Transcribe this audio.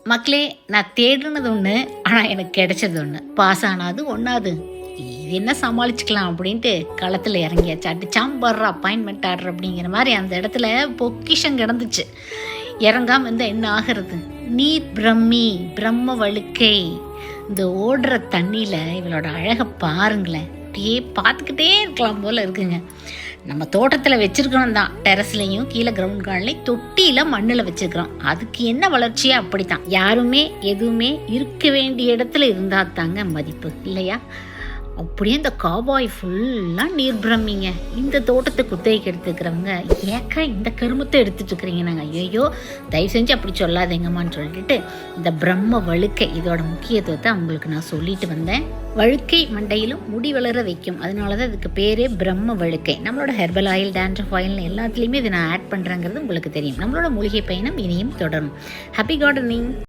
மக்களே, நான் தேடுனது ஒன்று, ஆனால் எனக்கு கிடைச்சது ஒன்று. பாஸ் ஆனாது ஒன்றாது, இது என்ன சமாளிச்சுக்கலாம் அப்படின்ட்டு களத்தில் இறங்கியாச்சு. அடிச்சாம்பர்ற அப்பாயின்மெண்ட் ஆர்டர் அப்படிங்கிற மாதிரி அந்த இடத்துல பொக்கிஷம் கிடந்துச்சு. இறங்காமல் இருந்தால் என்ன ஆகிறது? நீர் பிரம்மி, பிரம்ம வழுக்கை. இந்த ஓடுற தண்ணியில் இவளோட அழகை பாருங்களேன், அப்படியே பார்த்துக்கிட்டே இருக்கலாம் போல் இருக்குங்க. நம்ம தோட்டத்தில் வச்சுருக்கிறோம் தான், டெரஸ்லையும் கீழே கிரவுண்ட் கார்ட்லையும் தொட்டியில் மண்ணில் வச்சுருக்கிறோம். அதுக்கு என்ன வளர்ச்சியோ அப்படி தான். யாருமே எதுவுமே இருக்க வேண்டிய இடத்துல இருந்தால் தாங்க மதிப்பு, இல்லையா? அப்படியே இந்த காபாய் ஃபுல்லாக நீர் பிரமிங்க. இந்த தோட்டத்தை குத்தகைக்கு எடுத்துக்கிறவங்க ஏக்கா இந்த கருமத்தை எடுத்துகிட்டு இருக்கிறீங்க? நாங்கள் ஐயோ தயவு செஞ்சு அப்படி சொல்லாதீங்கம்மான்னு சொல்லிட்டு இந்த பிரம்ம வழுக்கை இதோட முக்கியத்துவத்தை அவங்களுக்கு நான் சொல்லிட்டு வந்தேன். வழுக்கை மண்டையிலும் முடி வளர வைக்கும், அதனால தான் இதுக்கு பேரே பிரம்ம வழுக்கை. நம்மளோட ஹெர்பல் ஆயில், டேண்ட்ரஃப் ஆயில் எல்லாத்துலேயுமே இதை நான் ஆட் பண்ணுறேங்கிறது உங்களுக்கு தெரியும். நம்மளோட மூலிகை பயணம் இனியும் தொடரும். Happy gardening.